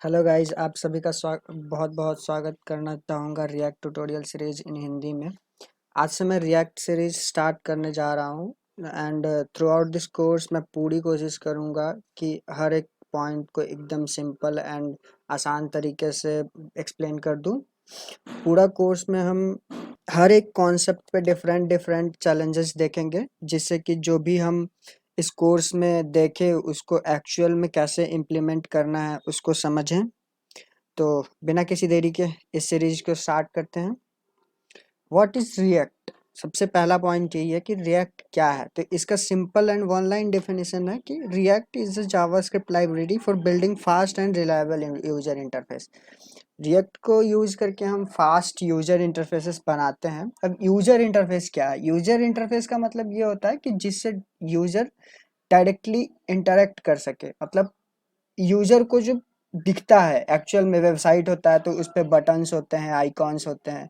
Hello guys, आप सभी का बहुत बहुत स्वागत करना चाहूँगा react tutorial series in Hindi में। आज से मैं रिएक्ट सीरीज स्टार्ट करने जा रहा हूँ and through out this course मैं पूरी कोशिश करूँगा कि हर एक पॉइंट को एकदम सिंपल एंड आसान तरीके से एक्सप्लेन कर दूँ। पूरा कोर्स में हम हर एक कॉन्सेप्ट पे डिफरेंट डिफरेंट चैलेंजेस देखेंगे, जिससे कि जो भी हम इस कोर्स में देखें उसको एक्चुअल में कैसे इम्प्लीमेंट करना है उसको समझें। तो बिना किसी देरी के इस सीरीज को स्टार्ट करते हैं। What is react? सबसे पहला पॉइंट यही है कि रिएक्ट क्या है। तो इसका simple and one line definition है कि react is a JavaScript library for building fast and reliable user interface. React को यूज करके हम फास्ट यूजर इंटरफेसेस बनाते हैं। अब यूजर इंटरफेस क्या है? यूजर इंटरफेस का मतलब ये होता है कि जिससे यूजर डायरेक्टली इंटरेक्ट कर सके। मतलब यूजर को जो दिखता है एक्चुअल में, वेबसाइट होता है तो उस पे बटन्स होते हैं, आइकॉन्स होते हैं,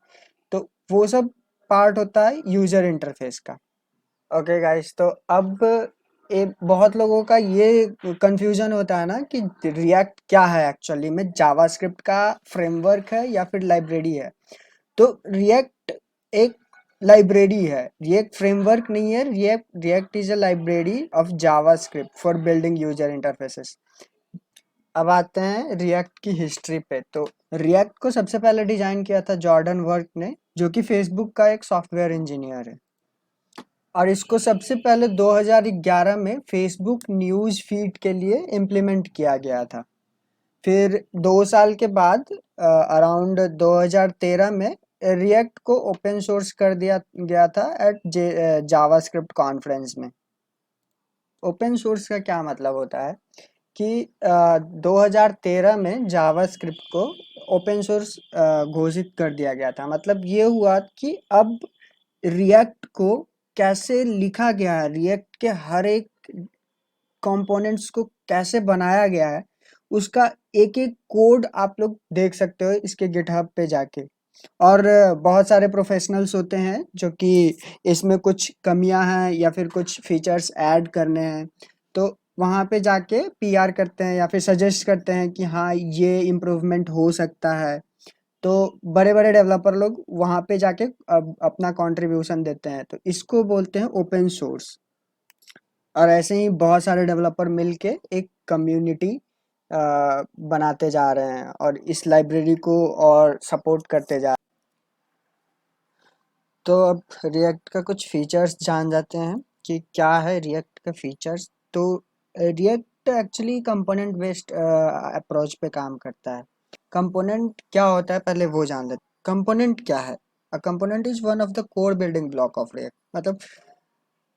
तो वो सब पार्ट होता है यूजर इंटरफेस का। ओके गाइस, तो अब बहुत लोगों का ये कंफ्यूजन होता है ना कि रिएक्ट क्या है, एक्चुअली में जावास्क्रिप्ट का फ्रेमवर्क है या फिर लाइब्रेरी है। तो रिएक्ट एक लाइब्रेरी है, रिएक्ट फ्रेमवर्क नहीं है। React is a library of JavaScript for building user interfaces. अब आते हैं रिएक्ट की हिस्ट्री पे। तो रिएक्ट को सबसे पहले डिजाइन किया था जॉर्डन वर्क ने, जो कि फेसबुक का एक सॉफ्टवेयर इंजीनियर है। और इसको सबसे पहले 2011 में फेसबुक न्यूज़ फीड के लिए इम्प्लीमेंट किया गया था। फिर 2 साल के बाद अराउंड 2013 में रिएक्ट को ओपन सोर्स कर दिया गया था एट जावास्क्रिप्ट कॉन्फ्रेंस में। ओपन सोर्स का क्या मतलब होता है कि 2013 में जावास्क्रिप्ट को ओपन सोर्स घोषित कर दिया गया था। मतलब ये हुआ कि अब रिएक्ट को कैसे लिखा गया है, रिएक्ट के हर एक कंपोनेंट्स को कैसे बनाया गया है, उसका एक एक कोड आप लोग देख सकते हो इसके गिटहब पे जाके। और बहुत सारे प्रोफेशनल्स होते हैं जो कि इसमें कुछ कमियां हैं या फिर कुछ फीचर्स ऐड करने हैं, तो वहाँ पे जाके पीआर करते हैं या फिर सजेस्ट करते हैं कि हाँ ये इम्प्रूवमेंट हो सकता है। तो बड़े बड़े डेवलपर लोग वहाँ पे जाके अपना कंट्रीब्यूशन देते हैं, तो इसको बोलते हैं ओपन सोर्स। और ऐसे ही बहुत सारे डेवलपर मिलके एक कम्युनिटी बनाते जा रहे हैं और इस लाइब्रेरी को और सपोर्ट करते जा रहे हैं। तो अब रिएक्ट का कुछ फीचर्स जान जाते हैं कि क्या है रिएक्ट का फीचर्स। तो react actually component based approach पे काम करता है। कंपोनेंट क्या होता है पहले वो जान लेते हैं। कंपोनेंट क्या है? A component is one of the core building block of react. मतलब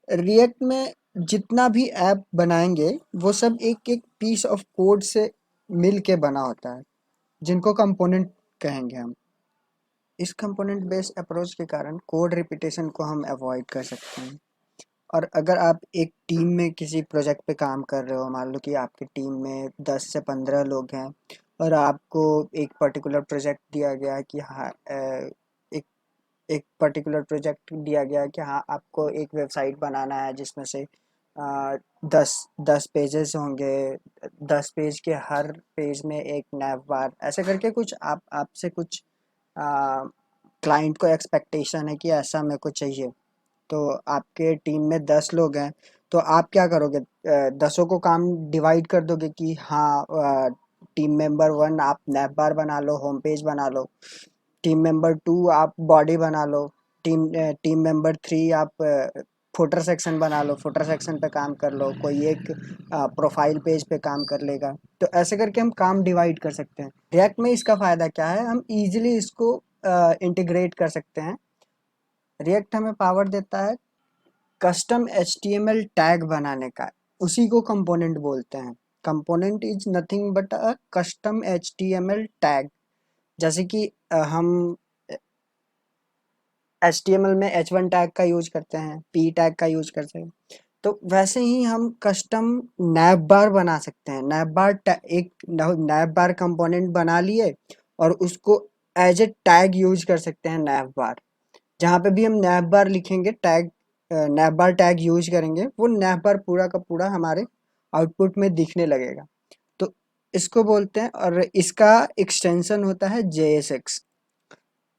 रिएक्ट में जितना भी ऐप बनाएंगे वो सब एक एक पीस ऑफ कोड से मिल के बना होता है, जिनको कंपोनेंट कहेंगे हम। इस कंपोनेंट बेस्ड अप्रोच के कारण कोड रिपीटेशन को हम अवॉइड कर सकते हैं। और अगर आप एक टीम में किसी प्रोजेक्ट पे काम कर रहे हो, मान लो कि आपकी टीम में 10 से 15 लोग हैं और आपको एक पर्टिकुलर प्रोजेक्ट दिया गया है कि हाँ एक एक पर्टिकुलर प्रोजेक्ट दिया गया है कि हाँ आपको एक वेबसाइट बनाना है जिसमें से 10 पेजेस होंगे। 10 पेज के हर पेज में एक नैव बार, ऐसे करके कुछ आप आपसे कुछ क्लाइंट को एक्सपेक्टेशन है कि ऐसा मेरे को चाहिए। तो आपके टीम में 10 लोग हैं, तो आप क्या करोगे? 10 को काम डिवाइड कर दोगे कि हाँ टीम मेंबर 1 आप नैव बार बना लो, होम पेज बना लो। टीम मेंबर 2 आप बॉडी बना लो। टीम मेंबर 3 आप फुटर सेक्शन बना लो, फुटर सेक्शन पे काम कर लो। कोई एक प्रोफाइल पेज पे काम कर लेगा। तो ऐसे करके हम काम डिवाइड कर सकते हैं। रिएक्ट में इसका फ़ायदा क्या है? हम इजीली इसको इंटीग्रेट कर सकते हैं। रिएक्ट हमें पावर देता है कस्टम एचटीएमएल टैग बनाने का। उसी को कंपोनेंट बोलते हैं। Component is nothing but a custom HTML tag. जैसे कि हम HTML में H1 टैग का यूज करते हैं, P टैग का यूज करते हैं, तो वैसे ही हम कस्टम नैव बार बना सकते हैं। एक नैव बार कंपोनेंट बना लिए और उसको एज ए टैग यूज कर सकते हैं। नैव बार जहाँ पे भी हम नैव बार लिखेंगे, टैग नैव बार टैग यूज करेंगे, वो नैव बार पूरा का पूरा हमारे आउटपुट में दिखने लगेगा। तो इसको बोलते हैं और इसका एक्सटेंशन होता है JSX।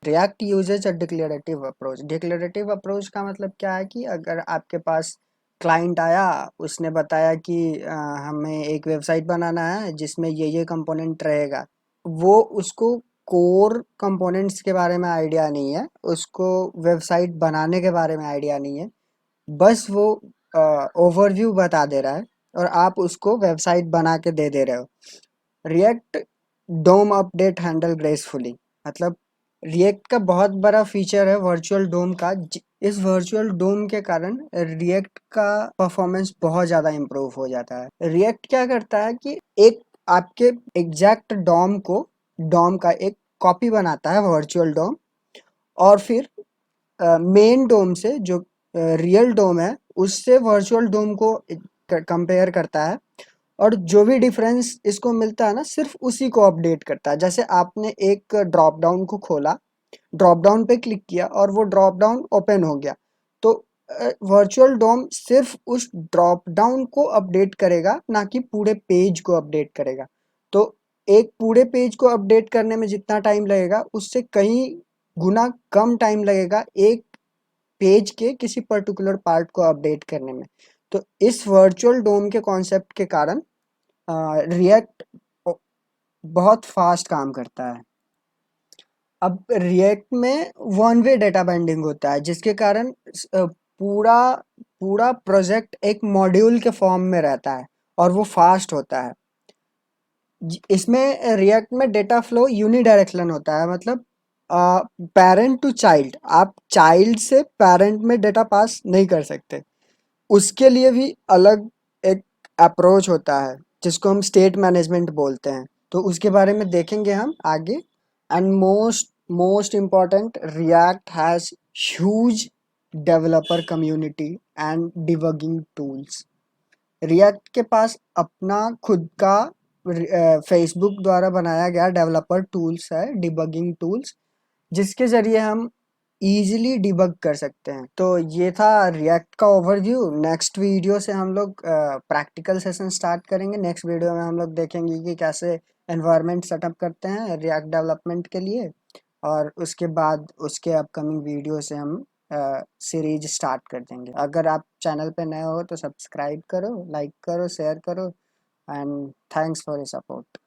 रिएक्ट यूजेज अ डिक्लेरेटिव अप्रोच। डिक्लेरेटिव अप्रोच का मतलब क्या है कि अगर आपके पास क्लाइंट आया, उसने बताया कि हमें एक वेबसाइट बनाना है जिसमें ये कंपोनेंट रहेगा, वो उसको कोर कंपोनेंट्स के बारे में आइडिया नहीं है, उसको वेबसाइट बनाने के बारे में आइडिया नहीं है, बस वो ओवरव्यू बता दे रहा है और आप उसको वेबसाइट बना के दे रहे हो। रिएक्ट डोम अपडेट हैंडल ग्रेसफुली, मतलब रिएक्ट का बहुत बड़ा फीचर है वर्चुअल डोम का। इस वर्चुअल डोम के कारण रिएक्ट का परफॉर्मेंस बहुत ज़्यादा इम्प्रूव हो जाता है। रिएक्ट क्या करता है कि एक आपके एग्जैक्ट डॉम का एक कॉपी बनाता है वर्चुअल डोम, और फिर मेन डोम से जो रियल डोम है उससे वर्चुअल डोम को कंपेयर करता है, और जो भी डिफरेंस इसको मिलता है ना सिर्फ उसी को अपडेट करता है। जैसे आपने एक ड्रॉप डाउन को खोला, ड्रॉप डाउन पे क्लिक किया और वो ड्रॉप डाउन ओपन हो गया, तो वर्चुअल डोम सिर्फ उस ड्रॉप डाउन को अपडेट करेगा, ना कि पूरे पेज को अपडेट करेगा। तो एक पूरे पेज को अपडेट करने में जितना टाइम लगेगा उससे कहीं गुना कम टाइम लगेगा एक पेज के किसी पर्टिकुलर पार्ट को अपडेट करने में। तो इस वर्चुअल डोम के कॉन्सेप्ट के कारण रिएक्ट बहुत फास्ट काम करता है। अब रिएक्ट में वन वे डेटा बाइंडिंग होता है, जिसके कारण पूरा पूरा प्रोजेक्ट एक मॉड्यूल के फॉर्म में रहता है और वो फास्ट होता है। इसमें रिएक्ट में डेटा फ्लो यूनिडायरेक्शनल होता है, मतलब पेरेंट टू चाइल्ड, आप चाइल्ड से पेरेंट में डेटा पास नहीं कर सकते। उसके लिए भी अलग एक अप्रोच होता है जिसको हम स्टेट मैनेजमेंट बोलते हैं, तो उसके बारे में देखेंगे हम आगे। And most important, react has huge developer community and debugging tools. React के पास अपना खुद का फेसबुक द्वारा बनाया गया डेवलपर टूल्स है, डिबगिंग टूल्स, जिसके ज़रिए हम ईज़िली डिबग कर सकते हैं। तो ये था रिएक्ट का ओवरव्यू। नेक्स्ट वीडियो से हम लोग प्रैक्टिकल सेशन स्टार्ट करेंगे। नेक्स्ट वीडियो में हम लोग देखेंगे कि कैसे एनवायरनमेंट सेटअप करते हैं रिएक्ट डेवलपमेंट के लिए, और उसके बाद उसके अपकमिंग वीडियो से हम सीरीज स्टार्ट कर देंगे। अगर आप चैनल पे नए हो तो सब्सक्राइब करो, लाइक करो, शेयर करो, and thanks for your support.